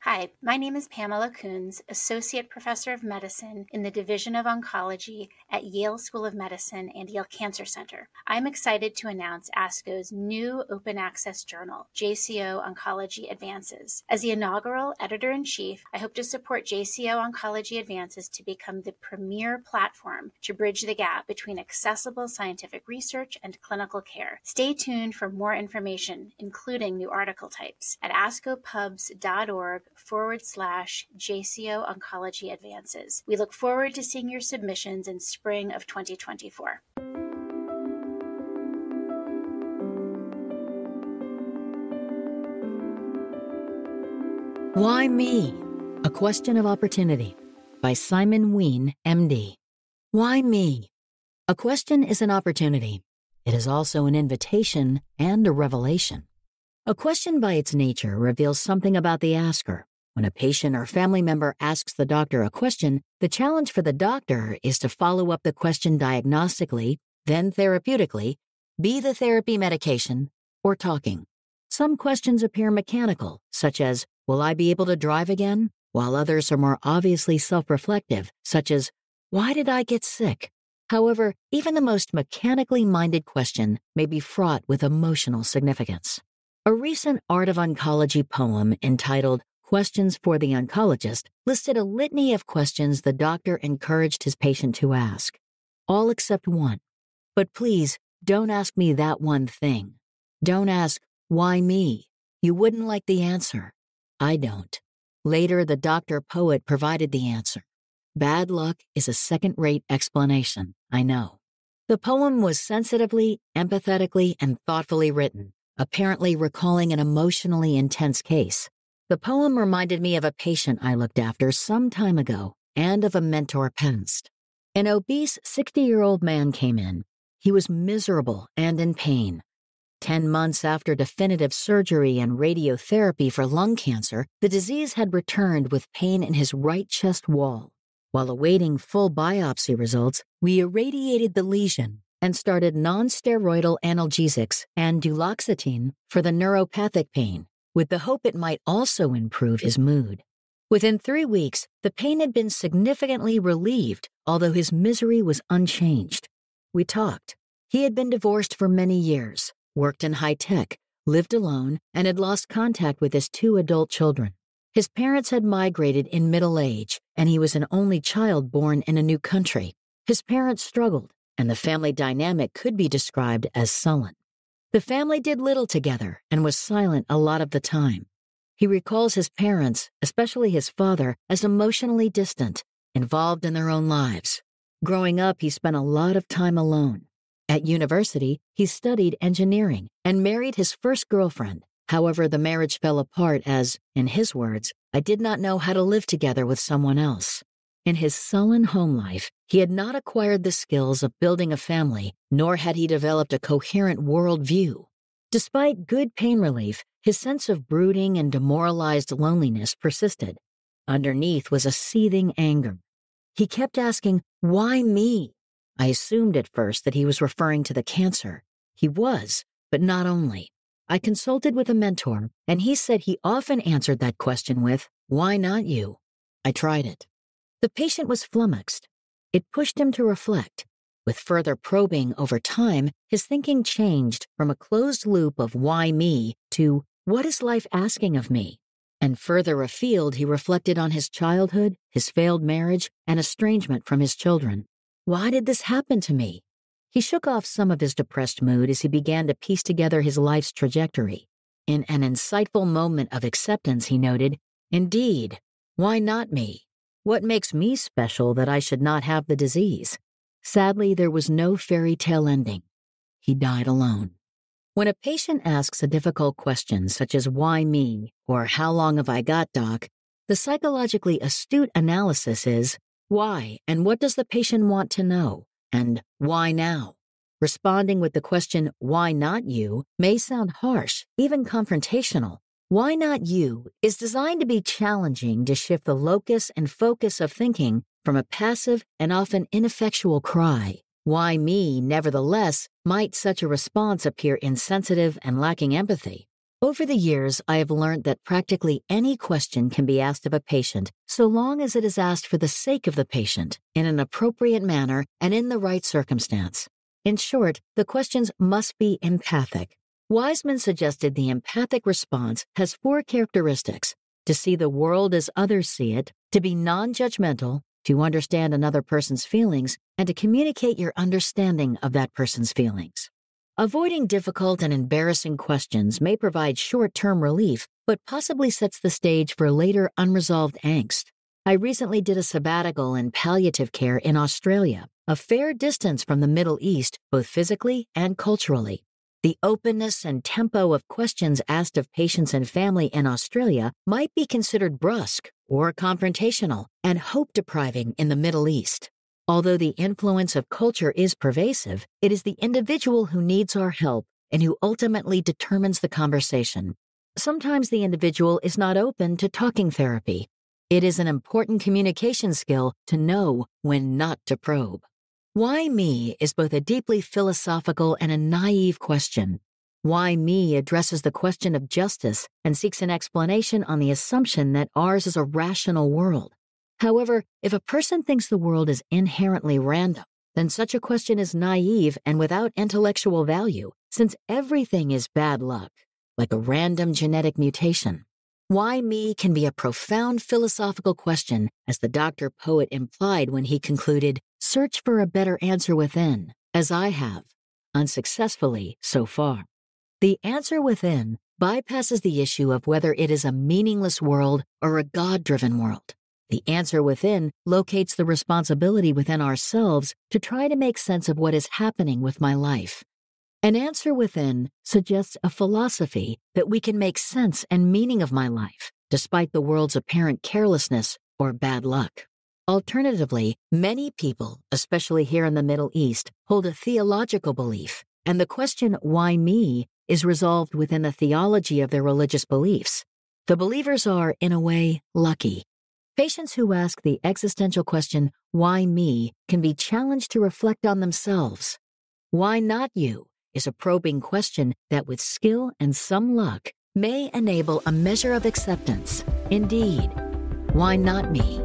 Hi, my name is Pamela Coons, Associate Professor of Medicine in the Division of Oncology at Yale School of Medicine and Yale Cancer Centre. I'm excited to announce ASCO's new open access journal, JCO Oncology Advances. As the inaugural editor-in-chief, I hope to support JCO Oncology Advances to become the premier platform to bridge the gap between accessible scientific research and clinical care. Stay tuned for more information, including new article types, at ascopubs.org/JCO Oncology Advances. We look forward to seeing your submissions in spring of 2024. Why Me? A Question of Opportunity by Simon Wein, MD. Why me? A question is an opportunity. It is also an invitation and a revelation. A question by its nature reveals something about the asker. When a patient or family member asks the doctor a question, the challenge for the doctor is to follow up the question diagnostically, then therapeutically, be the therapy medication, or talking. Some questions appear mechanical, such as, will I be able to drive again? While others are more obviously self-reflective, such as, why did I get sick? However, even the most mechanically minded question may be fraught with emotional significance. A recent Art of Oncology poem entitled Questions for the Oncologist listed a litany of questions the doctor encouraged his patient to ask. All except one. But please, don't ask me that one thing. Don't ask, why me? You wouldn't like the answer. I don't. Later, the doctor poet provided the answer. Bad luck is a second-rate explanation, I know. The poem was sensitively, empathetically, and thoughtfully written, apparently recalling an emotionally intense case. The poem reminded me of a patient I looked after some time ago and of a mentor past. An obese 60-year-old man came in. He was miserable and in pain. 10 months after definitive surgery and radiotherapy for lung cancer, the disease had returned with pain in his right chest wall. While awaiting full biopsy results, we irradiated the lesion and started non-steroidal analgesics and duloxetine for the neuropathic pain, with the hope it might also improve his mood. Within 3 weeks, the pain had been significantly relieved, although his misery was unchanged. We talked. He had been divorced for many years, worked in high-tech, lived alone, and had lost contact with his 2 adult children. His parents had migrated in middle age, and he was an only child born in a new country. His parents struggled, and the family dynamic could be described as sullen. The family did little together and was silent a lot of the time. He recalls his parents, especially his father, as emotionally distant, involved in their own lives. Growing up, he spent a lot of time alone. At university, he studied engineering and married his first girlfriend. However, the marriage fell apart as, in his words, I did not know how to live together with someone else. In his sullen home life, he had not acquired the skills of building a family, nor had he developed a coherent worldview. Despite good pain relief, his sense of brooding and demoralized loneliness persisted. Underneath was a seething anger. He kept asking, why me? I assumed at first that he was referring to the cancer. He was, but not only. I consulted with a mentor, and he said he often answered that question with, why not you? I tried it. The patient was flummoxed. It pushed him to reflect. With further probing over time, his thinking changed from a closed loop of why me to what is life asking of me? And further afield, he reflected on his childhood, his failed marriage, and estrangement from his children. Why did this happen to me? He shook off some of his depressed mood as he began to piece together his life's trajectory. In an insightful moment of acceptance, he noted, indeed, why not me? What makes me special that I should not have the disease? Sadly, there was no fairy tale ending. He died alone. When a patient asks a difficult question such as why me or how long have I got, doc, the psychologically astute analysis is why and what does the patient want to know, and why now? Responding with the question why not you may sound harsh, even confrontational. Why not you is designed to be challenging to shift the locus and focus of thinking from a passive and often ineffectual cry. Why me, nevertheless, might such a response appear insensitive and lacking empathy. Over the years, I have learned that practically any question can be asked of a patient so long as it is asked for the sake of the patient, in an appropriate manner, and in the right circumstance. In short, the questions must be empathic. Wiseman suggested the empathic response has 4 characteristics: to see the world as others see it, to be non-judgmental, to understand another person's feelings, and to communicate your understanding of that person's feelings. Avoiding difficult and embarrassing questions may provide short-term relief, but possibly sets the stage for later unresolved angst. I recently did a sabbatical in palliative care in Australia, a fair distance from the Middle East, both physically and culturally. The openness and tempo of questions asked of patients and family in Australia might be considered brusque or confrontational and hope-depriving in the Middle East. Although the influence of culture is pervasive, it is the individual who needs our help and who ultimately determines the conversation. Sometimes the individual is not open to talking therapy. It is an important communication skill to know when not to probe. Why me is both a deeply philosophical and a naive question. Why me addresses the question of justice and seeks an explanation on the assumption that ours is a rational world. However, if a person thinks the world is inherently random, then such a question is naive and without intellectual value, since everything is bad luck, like a random genetic mutation. Why me can be a profound philosophical question, as the doctor-poet implied when he concluded, "Search for a better answer within, as I have, unsuccessfully so far." The answer within bypasses the issue of whether it is a meaningless world or a God-driven world. The answer within locates the responsibility within ourselves to try to make sense of what is happening with my life. An answer within suggests a philosophy that we can make sense and meaning of my life, despite the world's apparent carelessness or bad luck. Alternatively, many people, especially here in the Middle East, hold a theological belief, and the question, why me, is resolved within the theology of their religious beliefs. The believers are, in a way, lucky. Patients who ask the existential question, why me, can be challenged to reflect on themselves. Why not you is a probing question that, with skill and some luck, may enable a measure of acceptance. Indeed, why not me?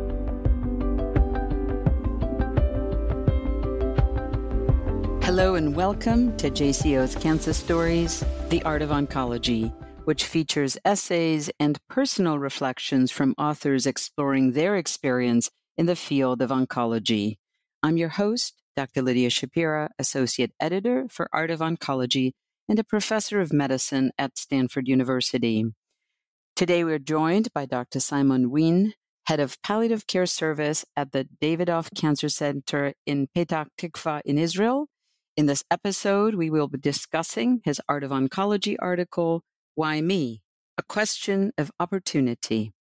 Hello and welcome to JCO's Cancer Stories, The Art of Oncology, which features essays and personal reflections from authors exploring their experience in the field of oncology. I'm your host, Dr. Lidia Schapira, Associate Editor for Art of Oncology and a Professor of Medicine at Stanford University. Today we're joined by Dr. Simon Wein, Head of Palliative Care Service at the Davidoff Cancer Centre in Petah Tikva in Israel. In this episode, we will be discussing his Art of Oncology article, Why Me? A Question of Opportunity.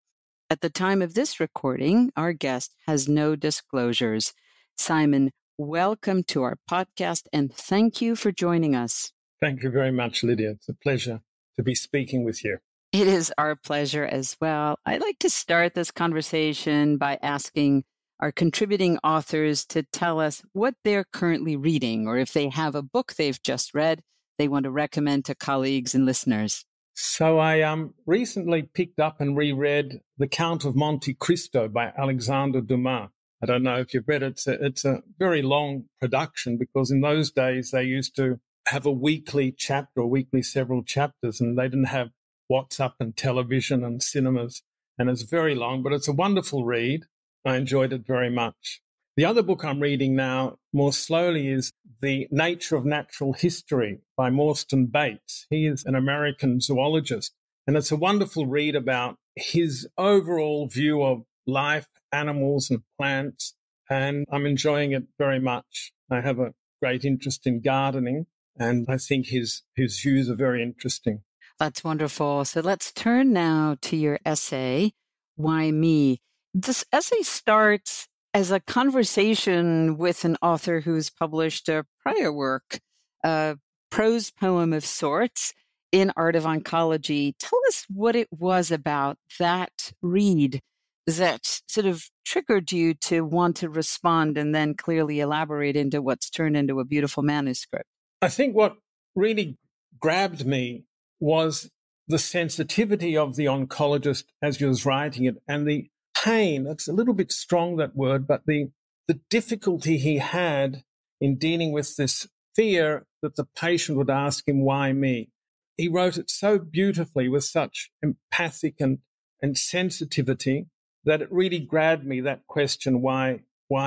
At the time of this recording, our guest has no disclosures. Simon, welcome to our podcast and thank you for joining us. Thank you very much, Lydia. It's a pleasure to be speaking with you. It is our pleasure as well. I'd like to start this conversation by asking our contributing authors to tell us what they're currently reading, or if they have a book they've just read they want to recommend to colleagues and listeners. So I recently picked up and reread The Count of Monte Cristo by Alexandre Dumas. I don't know if you've read it. It's a very long production, because in those days they used to have a weekly chapter, or weekly several chapters, and they didn't have WhatsApp and television and cinemas. And it's very long, but it's a wonderful read. I enjoyed it very much. The other book I'm reading now, more slowly, is The Nature of Natural History by Morstan Bates. He is an American zoologist, and it's a wonderful read about his overall view of life, animals and plants, and I'm enjoying it very much. I have a great interest in gardening, and I think his views are very interesting. That's wonderful. So let's turn now to your essay, Why Me? This essay starts as a conversation with an author who's published a prior work, a prose poem of sorts, in Art of Oncology. Tell us what it was about that read that sort of triggered you to want to respond and then clearly elaborate into what's turned into a beautiful manuscript. I think what really grabbed me was the sensitivity of the oncologist as you was writing it, and the pain, it's a little bit strong, that word, but the difficulty he had in dealing with this fear that the patient would ask him, why me? He wrote it so beautifully with such empathic and sensitivity that it really grabbed me, that question, why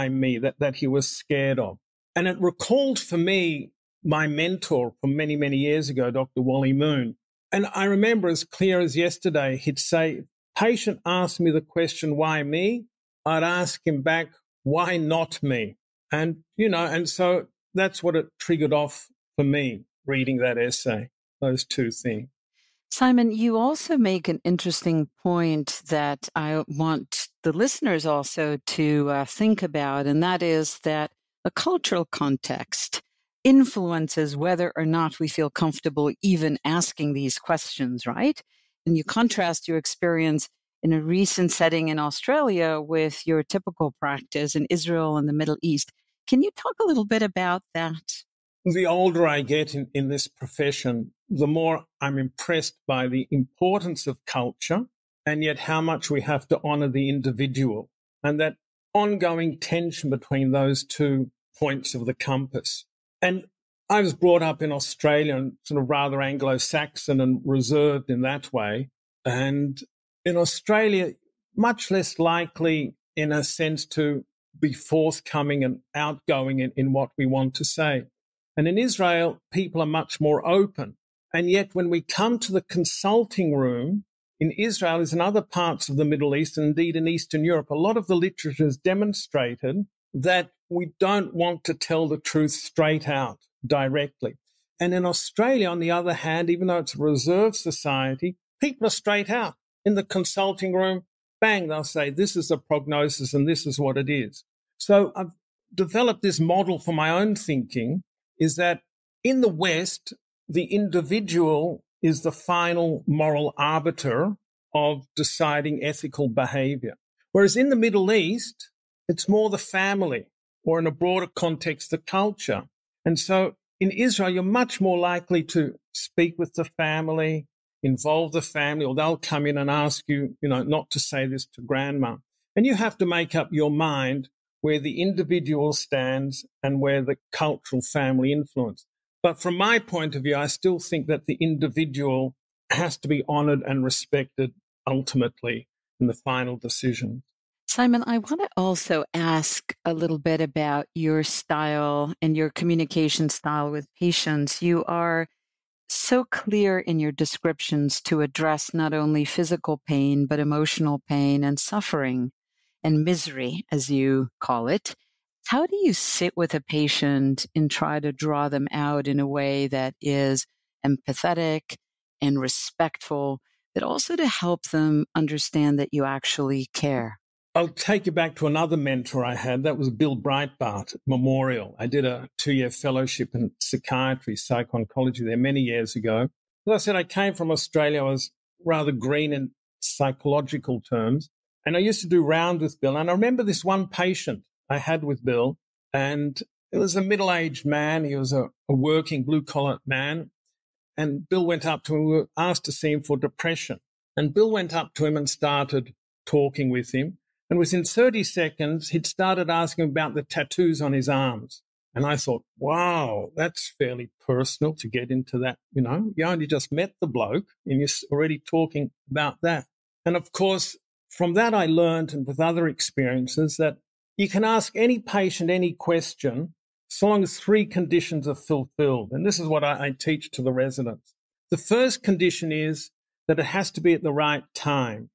me, that he was scared of. And it recalled for me my mentor from many, many years ago, Dr. Wally Moon. And I remember as clear as yesterday, he'd say, patient asked me the question, why me? I'd ask him back, why not me? And, and so that's what it triggered off for me, reading that essay, those two things. Simon, you also make an interesting point that I want the listeners also to think about, and that is that the cultural context influences whether or not we feel comfortable even asking these questions, right? And you contrast your experience in a recent setting in Australia with your typical practice in Israel and the Middle East. Can you talk a little bit about that? The older I get in this profession, the more I'm impressed by the importance of culture and yet how much we have to honor the individual, and that ongoing tension between those two points of the compass. And I was brought up in Australia and sort of rather Anglo-Saxon and reserved in that way. And in Australia, much less likely in a sense to be forthcoming and outgoing in what we want to say. And in Israel, people are much more open. And yet when we come to the consulting room in Israel, as in other parts of the Middle East, and indeed in Eastern Europe, a lot of the literature has demonstrated that we don't want to tell the truth straight out directly. And in Australia, on the other hand, even though it's a reserved society, people are straight out. In the consulting room, bang, they'll say, this is a prognosis and this is what it is. So I've developed this model for my own thinking, is that in the West, the individual is the final moral arbiter of deciding ethical behavior. Whereas in the Middle East, it's more the family, or in a broader context, the culture. And so in Israel, you're much more likely to speak with the family, involve the family, or they'll come in and ask you, not to say this to grandma. And you have to make up your mind where the individual stands and where the cultural family influence. But from my point of view, I still think that the individual has to be honored and respected ultimately in the final decision. Simon, I want to also ask a little bit about your style and your communication style with patients. You are so clear in your descriptions to address not only physical pain, but emotional pain and suffering and misery, as you call it. How do you sit with a patient and try to draw them out in a way that is empathetic and respectful, but also to help them understand that you actually care? I'll take you back to another mentor I had. That was Bill Breitbart at Memorial. I did a 2-year fellowship in psychiatry, psycho-oncology there many years ago. As I said, I came from Australia. I was rather green in psychological terms. And I used to do rounds with Bill. And I remember this one patient I had with Bill, and it was a middle-aged man. He was a working blue-collar man. And Bill went up to him. We were asked to see him for depression. And Bill went up to him and started talking with him. And within 30 seconds, he'd started asking about the tattoos on his arms. And I thought, wow, that's fairly personal to get into that. You only just met the bloke and you're already talking about that. And of course, from that I learned, and with other experiences, that you can ask any patient any question so long as 3 conditions are fulfilled. And this is what I teach to the residents. The first condition is that it has to be at the right time.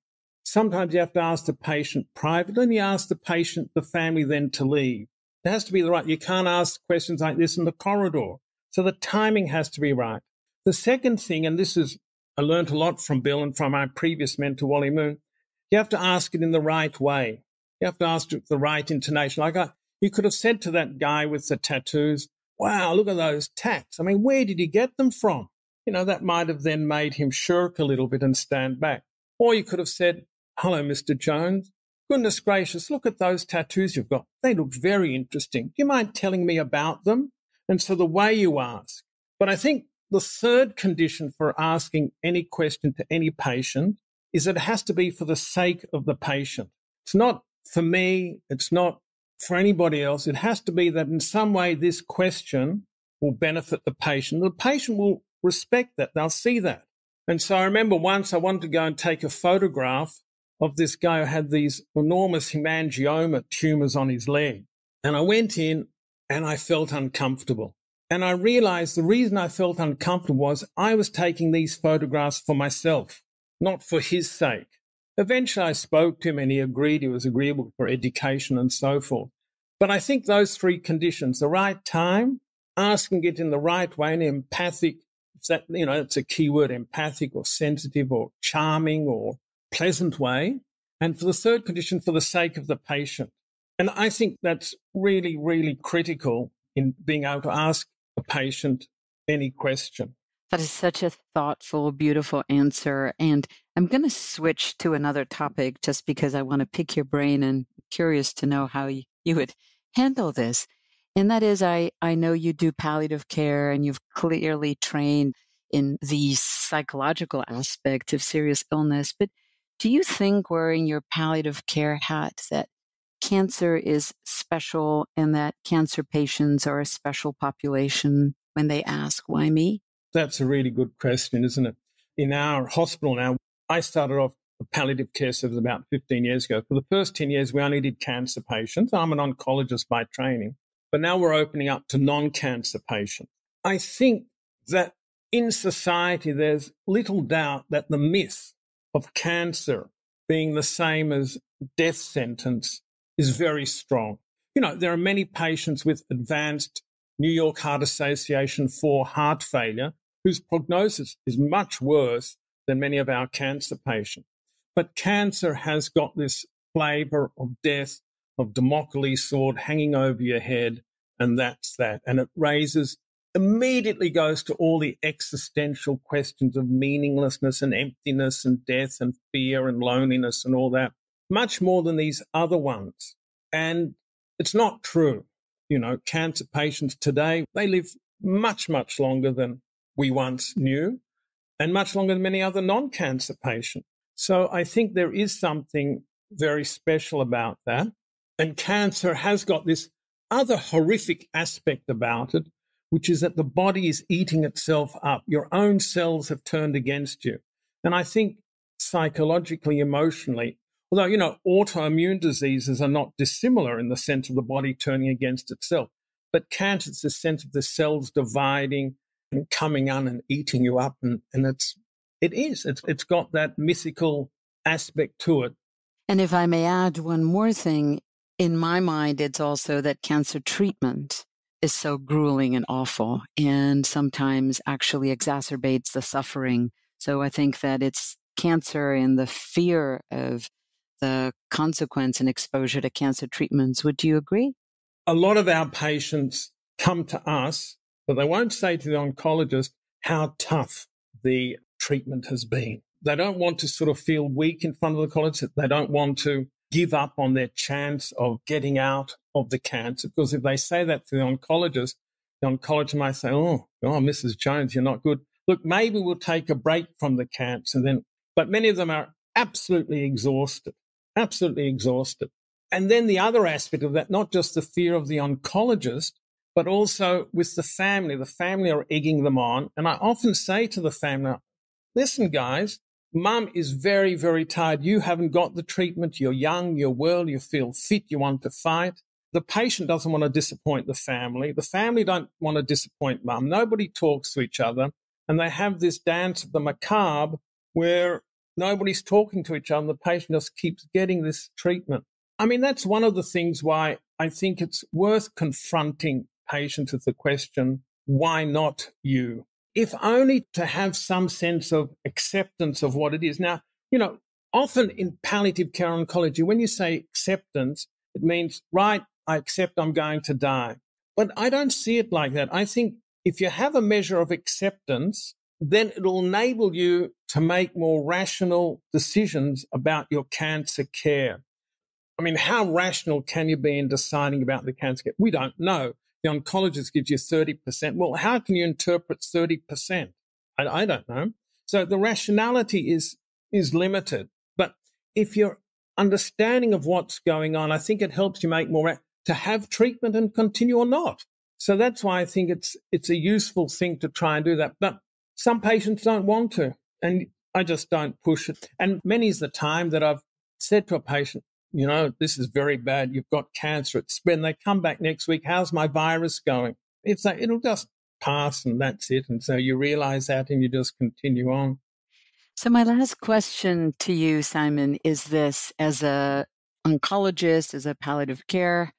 Sometimes you have to ask the patient privately, and you ask the patient, the family, then to leave. It has to be the right. You can't ask questions like this in the corridor. So the timing has to be right. The second thing, and this is, I learned a lot from Bill and from my previous mentor, Wally Moon, you have to ask it in the right way. You have to ask it with the right intonation. You could have said to that guy with the tattoos, wow, look at those tats. I mean, where did he get them from? That might have then made him shirk a little bit and stand back. Or you could have said, hello, Mr. Jones. Goodness gracious, look at those tattoos you've got. They look very interesting. Do you mind telling me about them? And so the way you ask. But I think the third condition for asking any question to any patient is that it has to be for the sake of the patient. It's not for me. It's not for anybody else. It has to be that in some way this question will benefit the patient. The patient will respect that. They'll see that. And so I remember once I wanted to go and take a photograph of this guy who had these enormous hemangioma tumors on his leg. And I went in and I felt uncomfortable. And I realized the reason I felt uncomfortable was I was taking these photographs for myself, not for his sake. Eventually I spoke to him and he agreed. He was agreeable for education and so forth. But I think those three conditions, the right time, asking it in the right way, and empathic, it's a key word, empathic or sensitive or charming or pleasant way. And for the third condition, for the sake of the patient. And I think that's really, really critical in being able to ask a patient any question. That is such a thoughtful, beautiful answer. And I'm going to switch to another topic just because I want to pick your brain and curious to know how you would handle this. And that is, I know you do palliative care and you've clearly trained in the psychological aspect of serious illness. But do you think, wearing your palliative care hat, that cancer is special and that cancer patients are a special population when they ask, why me? That's a really good question, isn't it? In our hospital now, I started off a palliative care service about 15 years ago. For the first 10 years, we only did cancer patients. I'm an oncologist by training, but now we're opening up to non-cancer patients. I think that in society, there's little doubt that the myth of cancer being the same as death sentence is very strong. There are many patients with advanced New York Heart Association 4 heart failure whose prognosis is much worse than many of our cancer patients. But cancer has got this flavor of death, of Damocles sword hanging over your head, and that's that. And it immediately goes to all the existential questions of meaninglessness and emptiness and death and fear and loneliness and all that, much more than these other ones. And it's not true. Cancer patients today, they live much, much longer than we once knew and much longer than many other non-cancer patients. So I think there is something very special about that. And cancer has got this other horrific aspect about it, which is that the body is eating itself up. Your own cells have turned against you. And I think psychologically, emotionally, although, autoimmune diseases are not dissimilar in the sense of the body turning against itself, but cancer is the sense of the cells dividing and coming on and eating you up. And it's got that mythical aspect to it. And if I may add one more thing, in my mind, it's also that cancer treatment is so grueling and awful and sometimes actually exacerbates the suffering. So I think that it's cancer and the fear of the consequence and exposure to cancer treatments. Would you agree? A lot of our patients come to us, but they won't say to the oncologist how tough the treatment has been. They don't want to sort of feel weak in front of the oncologist. They don't want to give up on their chance of getting out of the cancer, because if they say that to the oncologist might say, oh, Mrs. Jones, you're not good. Look, maybe we'll take a break from the cancer then. But many of them are absolutely exhausted. And then the other aspect of that, not just the fear of the oncologist, but also with the family. The family are egging them on. And I often say to the family, listen, guys, Mum is very, very tired. You haven't got the treatment. You're young, you're well, you feel fit, you want to fight. The patient doesn't want to disappoint the family. The family don't want to disappoint Mum. Nobody talks to each other. And they have this dance of the macabre where nobody's talking to each other and the patient just keeps getting this treatment. I mean, that's one of the things why I think it's worth confronting patients with the question, why not you? If only to have some sense of acceptance of what it is. Now, often in palliative care oncology, when you say acceptance, it means, right, I accept I'm going to die. But I don't see it like that. I think if you have a measure of acceptance, then it'll enable you to make more rational decisions about your cancer care. I mean, how rational can you be in deciding about the cancer care? We don't know. the oncologist gives you 30%. Well, how can you interpret 30%? I don't know. So the rationality is limited. But if you're understanding of what's going on, I think it helps you make more to have treatment and continue or not. So that's why I think it's a useful thing to try and do that. But some patients don't want to, and I just don't push it. And many's the time that I've said to a patient, you know, this is very bad. You've got cancer. It's spread. And they come back next week. How's my virus going? It's like, it'll just pass and that's it. And so you realize that and you just continue on. So my last question to you, Simon, is this: as a oncologist, as a palliative care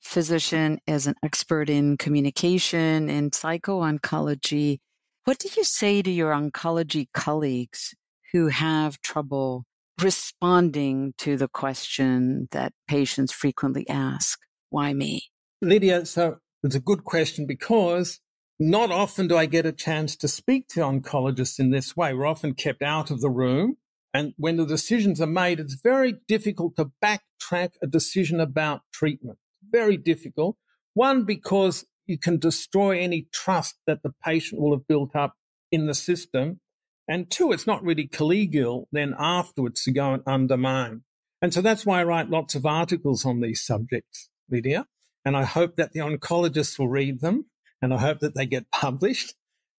physician, as an expert in communication and psycho-oncology, what do you say to your oncology colleagues who have trouble responding to the question that patients frequently ask, why me? Lidia, so it's a good question because not often do I get a chance to speak to oncologists in this way. We're often kept out of the room. And when the decisions are made, it's very difficult to backtrack a decision about treatment. Very difficult. One, because you can destroy any trust that the patient will have built up in the system. And two, it's not really collegial then afterwards to go and undermine. And so that's why I write lots of articles on these subjects, Lidia. And I hope that the oncologists will read them, and I hope that they get published.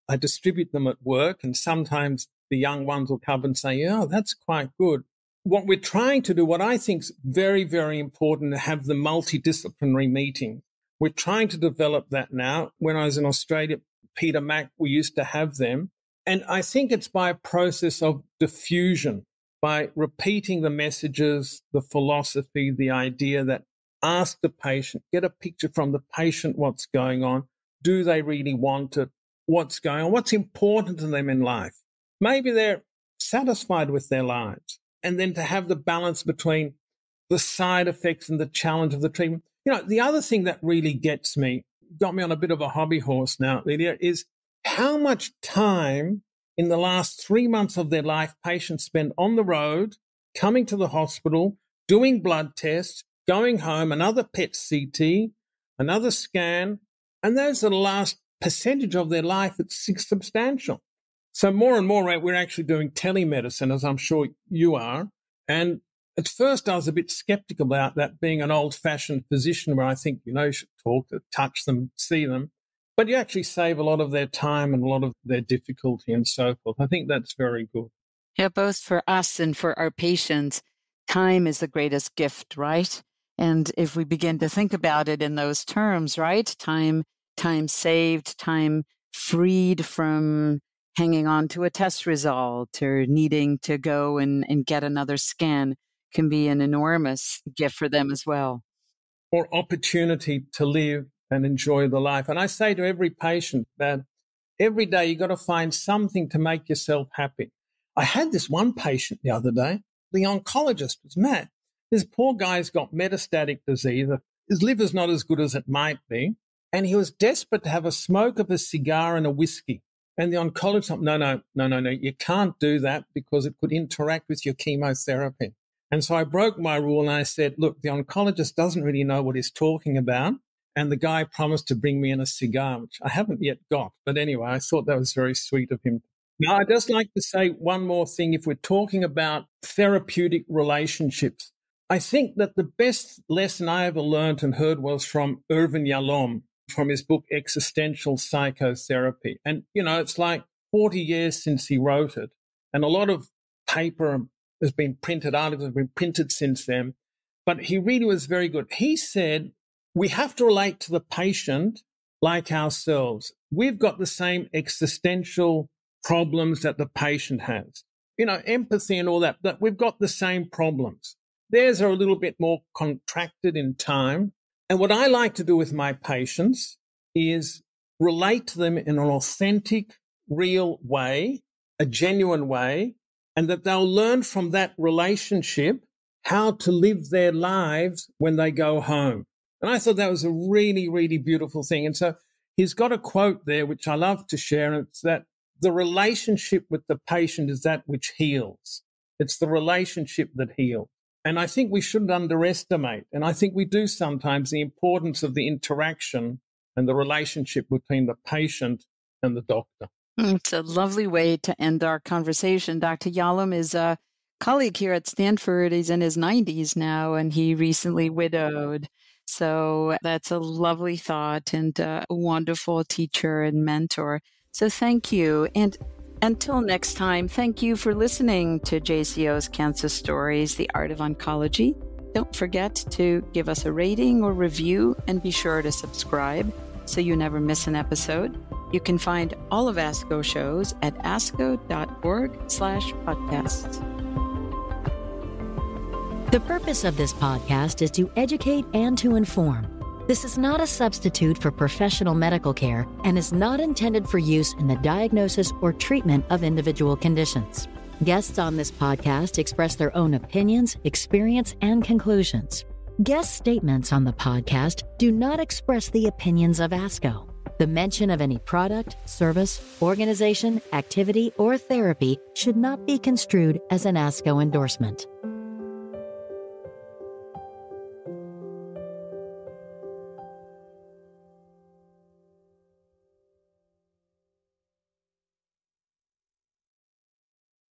I distribute them at work, and sometimes the young ones will come and say, oh, that's quite good. What we're trying to do, what I think is very, very important, to have the multidisciplinary meeting. We're trying to develop that now. When I was in Australia, Peter Mac, we used to have them. And I think it's by a process of diffusion, by repeating the messages, the philosophy, the idea that ask the patient, get a picture from the patient what's going on. Do they really want it? What's going on? What's important to them in life? Maybe they're satisfied with their lives. And then to have the balance between the side effects and the challenge of the treatment. You know, the other thing that really got me on a bit of a hobby horse now, Lidia, is how much time in the last 3 months of their life patients spend on the road, coming to the hospital, doing blood tests, going home, another PET CT, another scan, and those are the last percentage of their life. It's substantial. So more and more, we're actually doing telemedicine, as I'm sure you are. And at first, I was a bit skeptical about that, being an old-fashioned physician where I think, you know, you should talk to, touch them, see them. But you actually save a lot of their time and a lot of their difficulty and so forth. I think that's very good. Yeah, both for us and for our patients, time is the greatest gift, right? And if we begin to think about it in those terms, right? Time saved, time freed from hanging on to a test result or needing to go and get another scan can be an enormous gift for them as well. Or opportunity to live and enjoy the life. And I say to every patient that every day you've got to find something to make yourself happy. I had this one patient the other day. The oncologist was mad. This poor guy's got metastatic disease. His liver's not as good as it might be. And he was desperate to have a smoke of a cigar and a whiskey. And the oncologist said, no, you can't do that because it could interact with your chemotherapy. And so I broke my rule and I said, look, the oncologist doesn't really know what he's talking about. And the guy promised to bring me in a cigar, which I haven't yet got. But anyway, I thought that was very sweet of him. Now, I'd just like to say one more thing. If we're talking about therapeutic relationships, I think that the best lesson I ever learned and heard was from Irvin Yalom, from his book, Existential Psychotherapy. And, you know, it's like 40 years since he wrote it. And a lot of paper has been printed, articles have been printed since then. But he really was very good. He said, we have to relate to the patient like ourselves. We've got the same existential problems that the patient has. You know, empathy and all that, but we've got the same problems. Theirs are a little bit more contracted in time. And what I like to do with my patients is relate to them in an authentic, real way, a genuine way, and that they'll learn from that relationship how to live their lives when they go home. And I thought that was a really, really beautiful thing. And so he's got a quote there, which I love to share. And it's that the relationship with the patient is that which heals. It's the relationship that heals. And I think we shouldn't underestimate, and I think we do sometimes, the importance of the interaction and the relationship between the patient and the doctor. It's a lovely way to end our conversation. Dr. Yalom is a colleague here at Stanford. He's in his 90s now, and he recently widowed. So that's a lovely thought, and a wonderful teacher and mentor. So thank you. And until next time, thank you for listening to JCO's Cancer Stories, The Art of Oncology. Don't forget to give us a rating or review, and be sure to subscribe so you never miss an episode. You can find all of ASCO shows at asco.org/podcasts. The purpose of this podcast is to educate and to inform. This is not a substitute for professional medical care and is not intended for use in the diagnosis or treatment of individual conditions. Guests on this podcast express their own opinions, experience, and conclusions. Guest statements on the podcast do not express the opinions of ASCO. The mention of any product, service, organization, activity, or therapy should not be construed as an ASCO endorsement.